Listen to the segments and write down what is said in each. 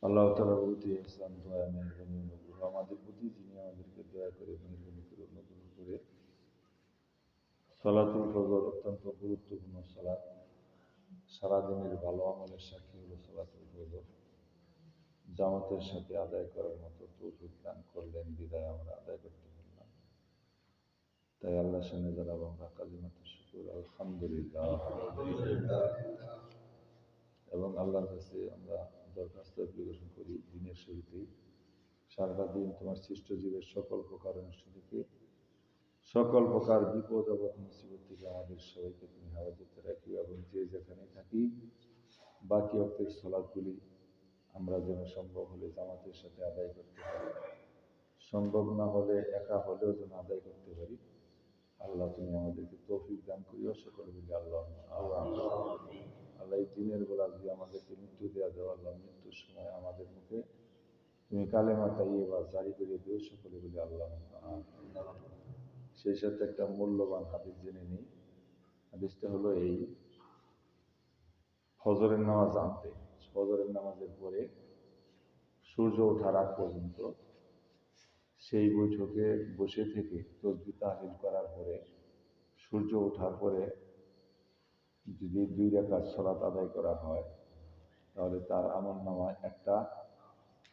আল্লাহ তাআলার প্রতি ইহসান, দয়া, মেহেরবানি, অনুগ্রহ আমাদের প্রতি, যিনি আমাদেরকে দয়া করে মেহেরবানি করে অনুগ্রহ করে সালাতুল ফজর অত্যন্ত গুরুত্বপূর্ণ সালাত, সারাদিনের ভালো আমলের সাক্ষী হলো সালাতুল ফজর, জামাতের সাথে আদায় করার মতো তৌফিক দান করলেন বিদায় আমরা আদায় করতে পারলাম। তাই আল্লাহর সামনে দাঁড়াবো আমরা কালিমাতুশ শুকর, আলহামদুলিল্লাহ, এবং আল্লাহর কাছে আমরা দরখাস্ত অ্যাপ্লিকেশন করি দিনের শুরুতেই, সারাটা দিন তোমার সৃষ্ট জীবের সকল প্রকার অনুষ্ঠান থেকে, সকল প্রকার বিপদ এবং মুসিবত থেকে আমাদের সবাইকে তুমি হেফাজতে রাখি, এবং যে যেখানে থাকি বাকি অর্থের সালাতগুলি আমরা যেন সম্ভব হলে জামাতের সাথে আদায় করতে পারি, সম্ভব না হলে একা হলেও যেন আদায় করতে পারি। আল্লাহ তুমি আমাদেরকে তৌফিক দান করিও, সকলে মিলে আল্লাহ আল্লাহ আল্লাহ এই দিনের বেলা যদি আমাদেরকে মৃত্যু দেওয়া দেওয়া, আল্লাহ মৃত্যুর সময় আমাদের মুখে তুমি কালেমা তাইয়্যিবা জারি করে দিও, সকলে মিলে আল্লাহ। সেই সাথে একটা মূল্যবান হাদিস জেনে নিই। হাদিসটা হলো এই: ফজরের নামাজ আনতে, ফজরের নামাজের পরে সূর্য ওঠার আগ পর্যন্ত সেই বৈঠকে বসে থেকে তাসবিহ তাহলিল করার পরে সূর্য ওঠার পরে যদি 2 রাকাত সালাত আদায় করা হয়, তাহলে তার আমলনামায় একটা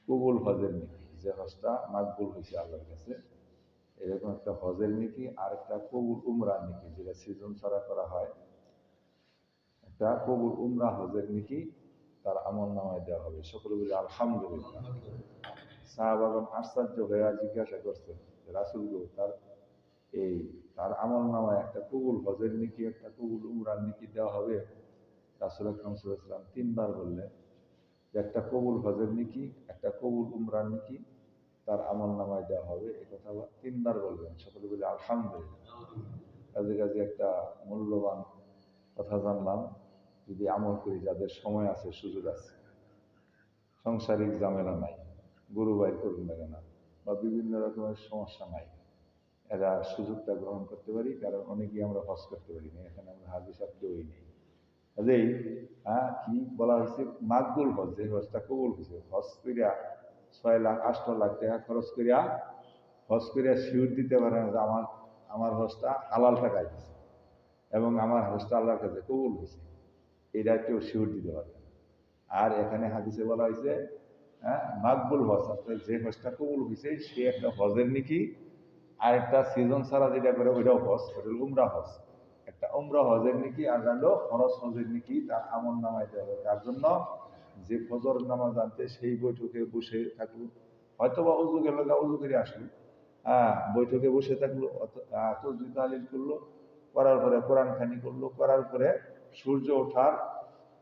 কবুল হজের নেকি, যে হজটা মাকবুল হয়েছে আল্লাহর কাছে, এরকম একটা হজের নেকি, আর একটা কবুল উমরার নেকি, যেটা সিজন ছাড়া করা হয়, একটা কবুল উমরা হজের নেকি তার আমলনামায় দেওয়া হবে। সকলে বলে আলহামদুলিল্লাহ। সাহাবাগণ আশ্চর্য হয়ে জিজ্ঞাসা করছেন, রাসূল গো, তার আমলনামায় একটা কবুল হজের নেকি, একটা কবুল উমরার নেকি দেওয়া হবে? রাসূল আকরাম সাল্লাল্লাহু আলাইহি ওয়াসাল্লাম 3 বার বললেন যে একটা কবুল হজের নেকি, একটা কবুল উমরার নেকি তার আমলনামায় দেওয়া হবে। এই কথা 3 বার বলবেন। সকলে বলে আলহামদুলিল্লাহ। কাজে কাজে একটা মূল্যবান কথা জানলাম, যদি আমল করি, যাদের সময় আছে, সুযোগ আছে, সাংসারিক ঝামেলা নাই, গরু বাইর করুন লাগে না, বা বিভিন্ন রকমের সমস্যা নাই, এরা সুযোগটা গ্রহণ করতে পারি। কারণ অনেকেই আমরা হজ করতে পারি না, এখানে আমরা হাজি সাহেব কেউই নেই। কাজেই কি বলা হয়েছে, মাকবুল হজ, যে হজটা কবুল হয়েছে, হজ করিয়া 6 লাখ 8 লাখ টাকা খরচ করিয়া হজ করিয়া শিওর দিতে পারে না যে আমার হজটা হালাল টাকায় হয়েছে এবং আমার হজটা আল্লাহর কাছে কবুল হয়েছে, এটা কেউ শিওর দিতে পারে না। আর এখানে হাদিসে বলা হয়েছে মাকবুল হজ, আসলে যে হজটা কবুল হয়েছে সে একটা হজের নেকি, আর একটা সিজন ছাড়া যেটা করে ওইটাও হজ, ওটা হল উমরা হজ। একটা উমরা হজের নেকি আর হলো ফরজ হজের নেকি তার আমল নামায় দেওয়া হবে। তার জন্য যে ফজর নামাজ আনতে সেই বৈঠকে বসে থাকলো, হয়তো বা উজু গেল, উজু করে আসলো, বৈঠকে বসে থাকলো, তাসবিহ তাহলিল করলো, করার পরে কোরআন খানি করলো, করার পরে সূর্য ওঠার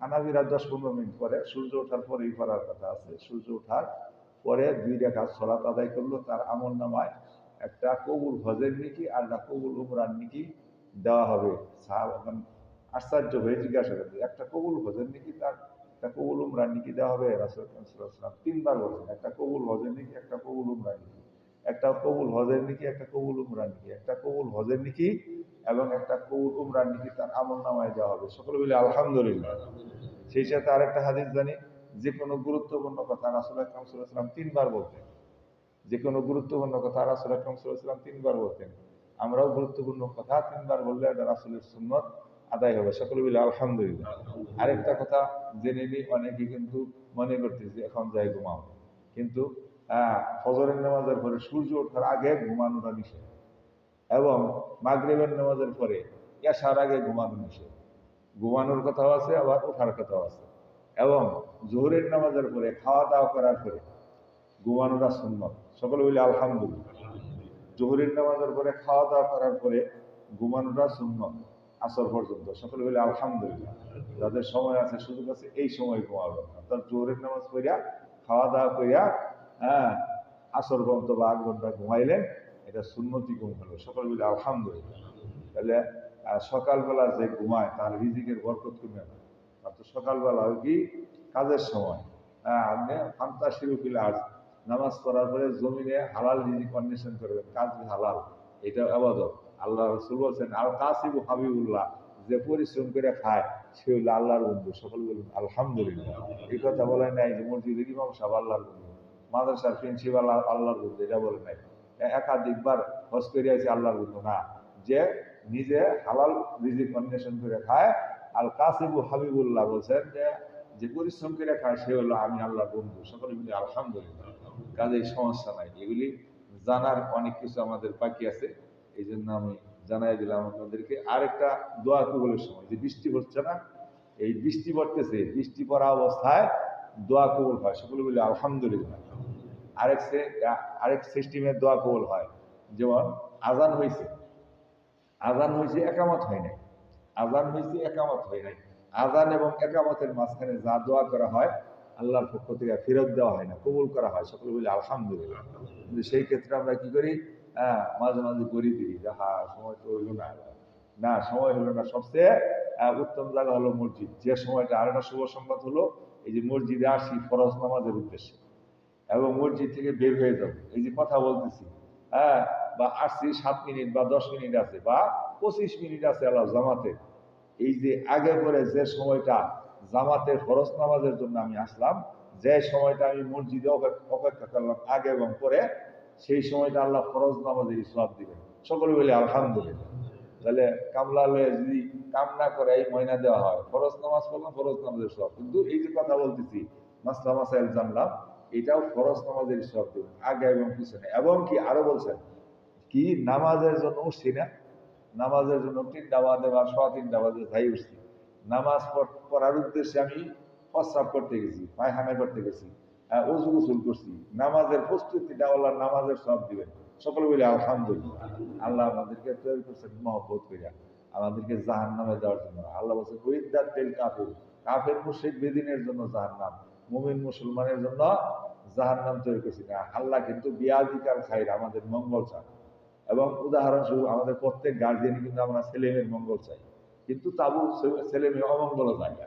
হানাফিরা 10-15 মিনিট পরে, সূর্য ওঠার পরেই করার কথা আছে, সূর্য ওঠার পরে 2 রাকাত সালাত আদায় করলো, তার আমল নামায় একটা কবুল হজের নেকি আর একটা কবুল উমরার নেকি দেওয়া হবে। সাহাবাগণ আশ্চর্য হয়ে জিজ্ঞাসা করছে, একটা কবুল হজের নেকি, তার একটা কবুল উমরার নেকি দেওয়া হবে? রাসূল সাল্লাল্লাহু আলাইহি ওয়াসাল্লাম 3 বার বলছেন, একটা কবুল হজের নেকি, একটা কবুল উমরার নেকি, একটা কবুল হজের নেকি, একটা কবুল উমরার নেকি, একটা কবুল হজের নেকি এবং একটা কবুল উমরার নেকি তার আমল নামায় দেওয়া হবে। সকলে বলে আলহামদুলিল্লাহ। সেই সাথে আরেকটা হাদিস জানি, যে কোনো গুরুত্বপূর্ণ কথা রাসূল আকরাম সাল্লাল্লাহু আলাইহি ওয়াসাল্লাম 3 বার বলতেন। যে কোনো গুরুত্বপূর্ণ কথা রাসূল আকরাম সাল্লাল্লাহু আলাইহি ওয়াসাল্লাম 3 বার বলতেন। আমরাও গুরুত্বপূর্ণ কথা 3 বার বললে এটা রাসূলের সুন্নত আদায় হবে। সকলে বলে আলহামদুলিল্লাহ। আরেকটা কথা জেনে নিই, অনেকে কিন্তু মনে করতেছে এখন যাই ঘুমাও, কিন্তু ফজরের নামাজের পরে সূর্য ওঠার আগে ঘুমানোটা নিষেধ, এবং মাগরিবের নামাজের পরে এশার আগে ঘুমানো নিষেধ। ঘুমানোর কথাও আছে, আবার ওঠার কথাও আছে। এবং জোহরের নামাজের পরে খাওয়া দাওয়া করার পরে ঘুমানোটা সুন্নত। সকলে বলি আলহামদুলিল্লাহ। জোহরের নামাজের পরে খাওয়া দাওয়া করার পরে ঘুমানোটা সুন্নত আসর পর্যন্ত। সকলে বলি আলহামদুলিল্লাহ। যাদের সময় আছে, সুযোগ আছে, এই সময় ঘুমাবেন, অর্থাৎ জোহরের নামাজ পড়িয়া খাওয়া দাওয়া করিয়া আসর পর্যন্ত বা 8 ঘন্টা ঘুমাইলেন, এটা সুন্নতি ঘুম হলো। সকলে বলি আলহামদুলিল্লাহ। তাহলে সকালবেলা যে ঘুমায় তার রিজিকের বরকত কমে না, অর্থাৎ সকালবেলা কি কাজের সময়, আপনি ফান্তাসিরু ফিল আরদ, নামাজ পড়ার পরে জমিনে হালাল রিজিক অন্বেষণ করবেন, কাজ হালাল, এটা ইবাদত। আল্লাহ রাসূল বলেছেন, আল কাসিবু হাবিবুল্লাহ, যে পরিশ্রম করে খায় সে হলো আল্লাহর বন্ধু। সকল বলুন আলহামদুলিল্লাহ। এই কথা বলে নাই যে মসজিদের ইমাম সাহেব আল্লাহর বন্ধু, মাদ্রাসার প্রিন্সিপাল আল্লাহর বন্ধু, এটা বলে নাই। একাধিকবার হজ করে আছে আল্লাহর বন্ধু না, যে নিজে হালাল রিজিক অন্বেষণ করে খায়। আল কাসিবু হাবিবুল্লাহ বলছেন যে যে পরিশ্রম করে খায় সে হলো আমি আল্লাহর বন্ধু। সকলে মিলে আলহামদুলিল্লাহ। কাজেই সমস্যা নাই, এগুলি জানার অনেক কিছু আমাদের বাকি আছে, এই জন্য আমি জানাই দিলাম আপনাদেরকে। আরেকটা দোয়া কবুলের সময় যে বৃষ্টি হচ্ছে না, এই বৃষ্টি পড়তেছে, বৃষ্টি পড়া অবস্থায় দোয়া কবুল হয়। সকলে বলি আলহামদুলিল্লাহ। আরেক সিস্টেমের দোয়া কবুল হয়, যেমন আজান হয়েছে, আজান হয়েছে একামত হয় নাই, আজান হয়েছে একামত হয় নাই, আজান এবং একামতের মাঝখানে যা দোয়া করা হয় আল্লাহর পক্ষ থেকে ফেরত দেওয়া হয় না, কবুল করা হয়। সকলে বলি আলহামদুলিল্লাহ। কিন্তু সেই ক্ষেত্রে আমরা কি করি, মাঝে মাঝে করি দিই যে হ্যাঁ সময় তো হইল না, না সময় হলো না। সবচেয়ে উত্তম জায়গা হলো মসজিদ। যে সময়টা আরেকটা শুভ সংবাদ হলো, এই যে মসজিদে আসি ফরজ নামাজের উদ্দেশ্যে এবং মসজিদ থেকে বের হয়ে যাব, এই যে কথা বলতেছি, হ্যাঁ, বা আসছি 7 মিনিট বা 10 মিনিট আছে বা 25 মিনিট আছে আল্লাহ জামাতে, এই যে আগে পরে যে সময়টা জামাতের ফরজ নামাজের জন্য আমি আসলাম, যে সময়টা আমি মসজিদে অপেক্ষা করলাম আগে এবং পরে, সেই সময়টা আল্লাহ ফরজ নামাজের সওয়াব দিবেন। সকলে বলে আলহামদুলিল্লাহ। তাহলে কামলা লয়ে যদি কাম না করে এই ময়না দেওয়া হয়, ফরজ নামাজ পড়লাম ফরজ নামাজের সওয়াব। কিন্তু এই যে কথা বলতেছি মাসলা মাসাইল জানলাম, এটাও ফরজ নামাজের সওয়াব দিবেন আগে এবং পিছনে। এবং কি আরো বলছেন কি, নামাজের জন্য উঠছি না, নামাজের জন্য 3টা বাজে বা 3:15 বাজে যাই উঠছি, নামাজ পড়ার উদ্দেশ্যে আমি প্রস্রাব করতে গেছি, পায়খানা করতে গেছি, অজু গোসল করছি, নামাজের প্রস্তুতিটা আল্লাহ নামাজের সব দিবেন। সকলে বলি আলহামদুলিল্লাহ। আল্লাহ আমাদেরকে তৈরি করছেন মহব্বত করিয়া, আমাদেরকে জাহান নামে দেওয়ার জন্য। আল্লাহ বলছে ওইদার তেল কাফের, কাফের মুশরিক বেদিনের জন্য জাহান নাম, মুমিন মুসলমানের জন্য জাহান নাম তৈরি করছি না। আল্লাহ কিন্তু বিয়াদিকার খাইর, আমাদের মঙ্গল চান। এবং উদাহরণস্বরূপ আমাদের প্রত্যেক গার্জিয়ানই কিন্তু আমরা ছেলে মেয়ের মঙ্গল চাই, কিন্তু তাবু ছেলে মেয়ে অমঙ্গল চাই না।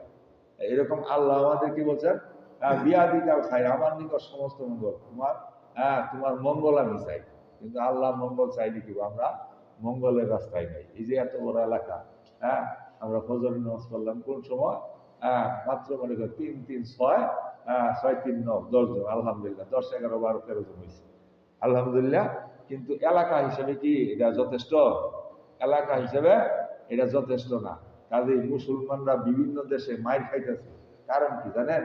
এরকম আল্লাহ আমাদের কি বলছেন, বিয়াদিকাল খাই, আমার নিকট সমস্ত মঙ্গল, তোমার মঙ্গল আমি চাই। কিন্তু আল্লাহ মঙ্গল চাইলে কি আমরা মঙ্গলের রাস্তায় নাই। এই যে এত বড় এলাকা, আমরা ফজর নামাজ পড়লাম কোন সময়, মাত্র মনে করি 3, 3, 6, 6, 3, 9, 10 জন, আলহামদুলিল্লাহ। 10, 11, 12, 13 জন হয়েছে, আলহামদুলিল্লাহ। কিন্তু এলাকা হিসেবে কি এটা যথেষ্ট? এলাকা হিসেবে এটা যথেষ্ট না। কাজেই মুসলমানরা বিভিন্ন দেশে মাইর খাইতেছে। কারণ কি জানেন?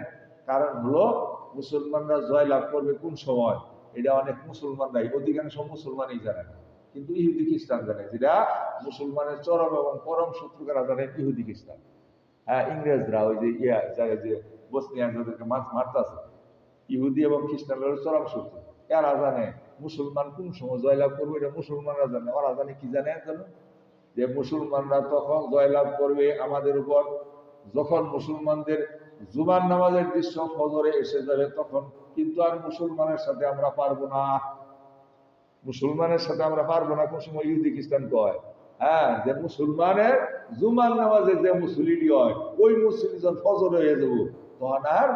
কারণ হলো মুসলমানরা জয়লাভ করবে কোন সময়, এটা অনেক মুসলমানরাই, অধিকাংশ মুসলমানই জানে না, কিন্তু ইহুদি খ্রিস্টান জানে। যেটা মুসলমানের চরম এবং পরম শত্রুকারা জানে ইহুদি খ্রিস্টান। ইংরেজরা ওই যে জায়গায় যে বসনিয়ান যাদেরকে মারতেছে, ইহুদি এবং খ্রিস্টানরা চরম শত্রু। এরা জানে মুসলমান কোন সময় জয়লাভ করবে, এটা মুসলমানরা জানে। ওরা জানে কি জানে জানো, যে মুসলমানরা তখন জয়লাভ করবে আমাদের উপর যখন মুসলমানদের জুমার নামাজের দৃশ্য ফজরে এসে যাবে, তখন কিন্তু আর মুসলমানের সাথে আমরা পারবো না, মুসলমানের সাথে আমরা পারবো না। কোন সময় ইহুদি খ্রিস্টান কয়, যে মুসলমানের জুমার নামাজে যে মুসলিটি হয়, ওই মুসলিম যখন ফজর হয়ে যাবো তখন আর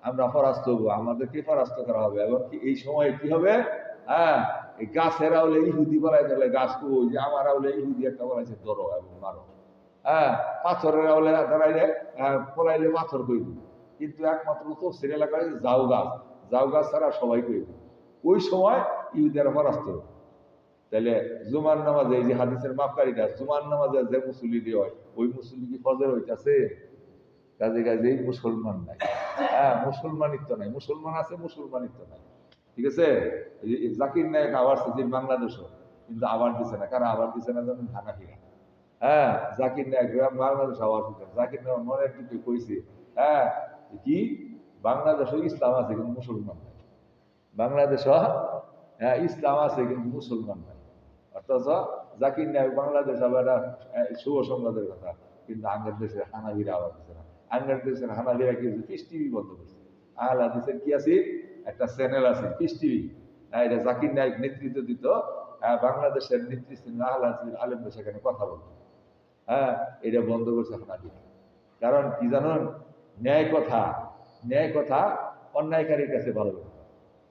আমরা পরাস্ত হবো, আমাদেরকে পরাস্ত করা হবে। এবং কি এই সময় কি হবে, এই গাছের আউলে ইহুদি বলাই দিলে গাছ কবো, যে আমার আউলে ইহুদি একটা বলাইছে ধরো এবং মারো, পাথরের আউলে দাঁড়াইলে পলাইলে পাথর কই দিব। কিন্তু একমাত্র তফসির এলাকায় জাউ গাছ, জাউ গাছ ছাড়া সবাই কই দিব। ওই সময় ইহুদিরা পরাস্ত হবে। তাহলে জুমার নামাজে এই যে হাদিসের মাপকারিটা, জুমার নামাজে যে মুসল্লি হয় ওই মুসল্লি কি ফজর হইতেছে? কাজে কাজেই মুসলমান নাই, মুসলমানিত্ব নাই। মুসলমান আছে, মুসলমানিত্ব নাই। ঠিক আছে? জাকির নায়ক আবার যে বাংলাদেশও, কিন্তু আবার দিছে না। কারণ আবার দিছে না যেমন হানাফিরা। জাকির নায়ক বাংলাদেশ আবার দিচ্ছে। জাকির নায়ক মনের দিকে কইছে, কি বাংলাদেশও ইসলাম আছে কিন্তু মুসলমান নাই, বাংলাদেশ ইসলাম আছে কিন্তু মুসলমান নাই। অর্থাৎ জাকির নায়ক বাংলাদেশ আবার শুভ সংবাদের কথা, কিন্তু আগের দেশের হানাফিরা আবার দিচ্ছে না। আগের দেশের হানাফিরা কি পিস টিভি বন্ধ করছে। আহলে হাদিসের কি আছে, একটা চ্যানেল আছে পিস টিভি, এটা জাকির নায়ক নেতৃত্ব দিত। বাংলাদেশের নেতৃত্ব আহলে হাদিসের আলেমদের সেখানে কথা বলতো, এটা বন্ধ করছে হানাফিরা। কারণ কি জানেন, ন্যায় কথা, ন্যায় কথা অন্যায়কারীর কাছে ভালো লাগে,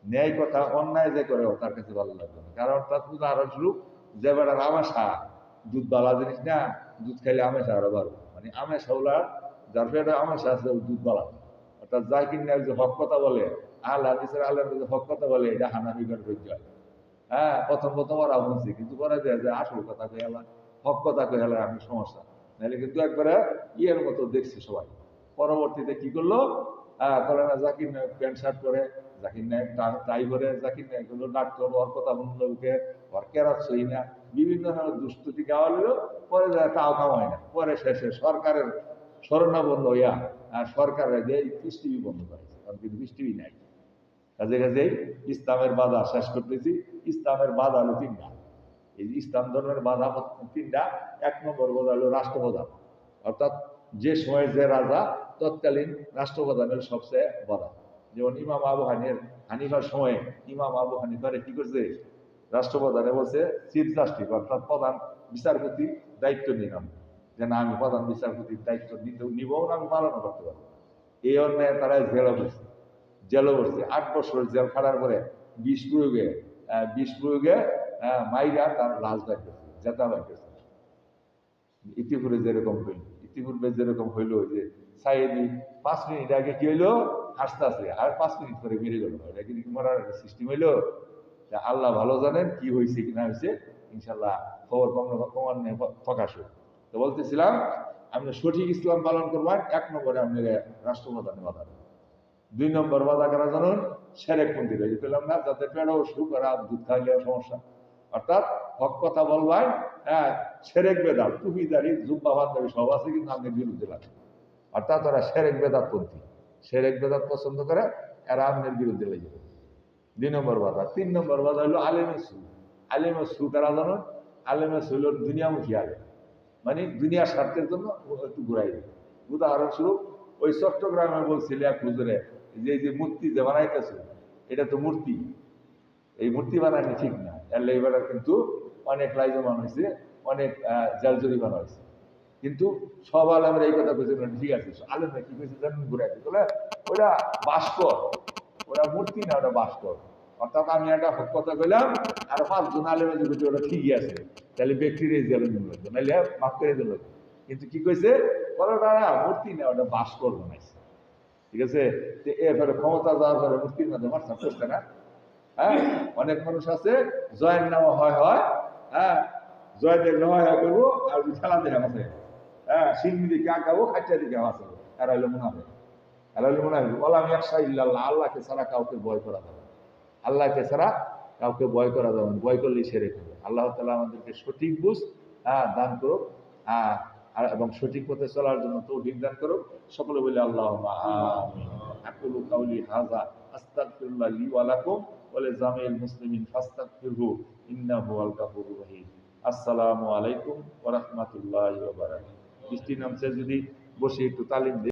ন্যায় কথা অন্যায় যে করে তার কাছে ভালো লাগবে না। কারণ তার উদাহরণস্বরূপ যে বেড়ার আমাশা, দুধ বালা জিনিস না, দুধ খাইলে আমেশা আরো বাড়বে, মানে আমেশা ওলার যার পেটে আমাশা আছে দুধ বালা। অর্থাৎ জাকির নায়ক যে হক কথা বলে, আহলে হাদিসের আলেম যে হক কথা বলে, এটা হানাফিগণ সহ্য হয়। হ্যাঁ, প্রথম ওরা শুনছি, কিন্তু পরে যায় যে আসল কথা কয়ে এলা, হক কথা কয়ে এলা আমি সমস্যা। নাহলে কিন্তু একবারে ইয়ের মতো দেখছি সবাই। পরবর্তীতে কি করলো, করে না জাকির নায়ক প্যান্ট শার্ট পরে, জাকির নায়ক টাই করে, জাকির নায়ক হলো ডাক্তার, ওর কথা শুনলো উঠে, ওর কেরাত সই না, বিভিন্ন ধরনের দুষ্কৃতি গাওয়া হলো। পরে তাও কামায় না, পরে শেষে সরকারের শরণাবন্ধ হইয়া সরকারের যে পিস টিভি বন্ধ করেছে, কারণ কিন্তু পিস টিভি নাই। কাজে কাজেই ইসলামের বাধা শেষ করতেছি। ইসলামের বাধা হলো তিনটা। এই ইসলাম ধর্মের বাধা তিনটা। এক নম্বর বাধা হলো রাষ্ট্রপ্রধান, অর্থাৎ যে সময় যে রাজা তৎকালীন রাষ্ট্রপ্রধানের সবচেয়ে বাধা। যেমন ইমাম আবু হানিফার সময়ে ইমাম আবু হানিফারে কি করছে, রাষ্ট্রপ্রধানে বলছে চিফ জাস্টিস অর্থাৎ প্রধান বিচারপতি দায়িত্ব নিলাম, যে না আমি প্রধান বিচারপতির দায়িত্ব নিব না, আমি পালন করতে পারবো। এই অন্যায় তারা জেলও করছে 8 বছর জেল খাটার পরে বিষ প্রয়োগে মাইরা তার লাশ বাইতেছে, জেতা বাইতেছে। ইতিপূর্বে যেরকম হইলো যে সাইদি 5 মিনিট আগে কি হইলো, হাসতে আসে, আর 5 মিনিট পরে বেরিয়ে গেল। এটা কি মরার সিস্টেম হইলো? আল্লাহ ভালো জানেন কি হয়েছে কি না হয়েছে। ইনশাল্লাহ খবর ক্রমান্বয়ে প্রকাশ হোক। তো বলতেছিলাম, আপনি সঠিক ইসলাম পালন করবেন, 1 নম্বরে আপনার রাষ্ট্রপ্রধানে বাধা। 2 নম্বর বাধা কারা জানুন, সেরেকপন্থী রয়েছে পেলাম না, যাদের পেড়াও শুরু করা দুধ খাইলেও সমস্যা। অর্থাৎ হক কথা বলবেন, সেরেক বেদাত, টুপিদারি জুব্বা বান্দারি সব আছে, কিন্তু আমাদের বিরুদ্ধে লাগে। অর্থাৎ ওরা সেরেক বেদাত পন্থী, সেরেক বেদাত পছন্দ করে, এরা আমাদের বিরুদ্ধে লেগে যাবে। 2 নম্বর বাধা। 3 নম্বর বাধা হলো আলেমে সু। আলেমে সু কারা জানুন, আলেমে সু হলো দুনিয়ামুখী আলেম, মানে দুনিয়ার স্বার্থের জন্য একটু ঘুরাই দেবে। উদাহরণস্বরূপ ওই চট্টগ্রামে বলছিল এক হুজুরে, যে মূর্তি যে বানাইতেছে, এটা তো মূর্তি, এই মূর্তি বানানো ঠিক না, এর লেবার কিন্তু অনেক লাইজমান হয়েছে, অনেক জেল জরিমানা হয়েছে। কিন্তু সব আলেমরা এই কথা বলছে ঠিক আছে। আলেমরা কি করেছে জানেন, ঘুরাইছে বলে ওটা ভাস্কর, ওটা মূর্তি না, ওটা ভাস্কর। অর্থাৎ আমি একটা কথা কইলাম, আর 5 জন আলেমে যদি ওটা ঠিকই আছে, তাহলে ব্যক্তির এই জেলে নিল, নাহলে মাফ করে দিল। কিন্তু কি কইছে, ওটা মূর্তি না, ওটা ভাস্কর বানাইছে। ঠিক আছে, এরপরে ক্ষমতা যাওয়ার পরে মূর্তির মধ্যে মারসাপ করছে না। হ্যাঁ, অনেক মানুষ আছে জয়ের নেওয়া হয়, হ্যাঁ জয় দেখলে হয় করবো, আর খেলা দেখা আছে, হ্যাঁ শিল্পী দিকে আঁকাবো, খাইটা দিকে আছে, এরা হইলো মুনাফিক। এরা হইলো মুনাফিক। বলা আমি একশা ইল্লাল্লাহ, আল্লাহকে ছাড়া কাউকে ভয় করা যাবে না, আল্লাহকে ছাড়া কাউকে ভয় করা যাবে না, ভয় করলেই সেরে ফেলবে। আল্লাহ তাআলা আমাদেরকে সঠিক বুঝ দান করুক, এবং সঠিক পথে চলার জন্য তৌফিক দান করুক। সকলে বলে আল্লাহুম্মা আমিন। আকুলু কাউলি হাযা আস্তাগফিরুল্লাহ লি ওয়া লাকুম ওয়া লিজামিল মুসলিমিন ফাস্তাগফিরহু ইন্নাহু হুয়াল গাফুরুর রহিম। আসসালামু আলাইকুম ওয়া রাহমাতুল্লাহি ওয়া বারাকাতুহু। বৃষ্টি নামছে, যদি বসে একটু তালিম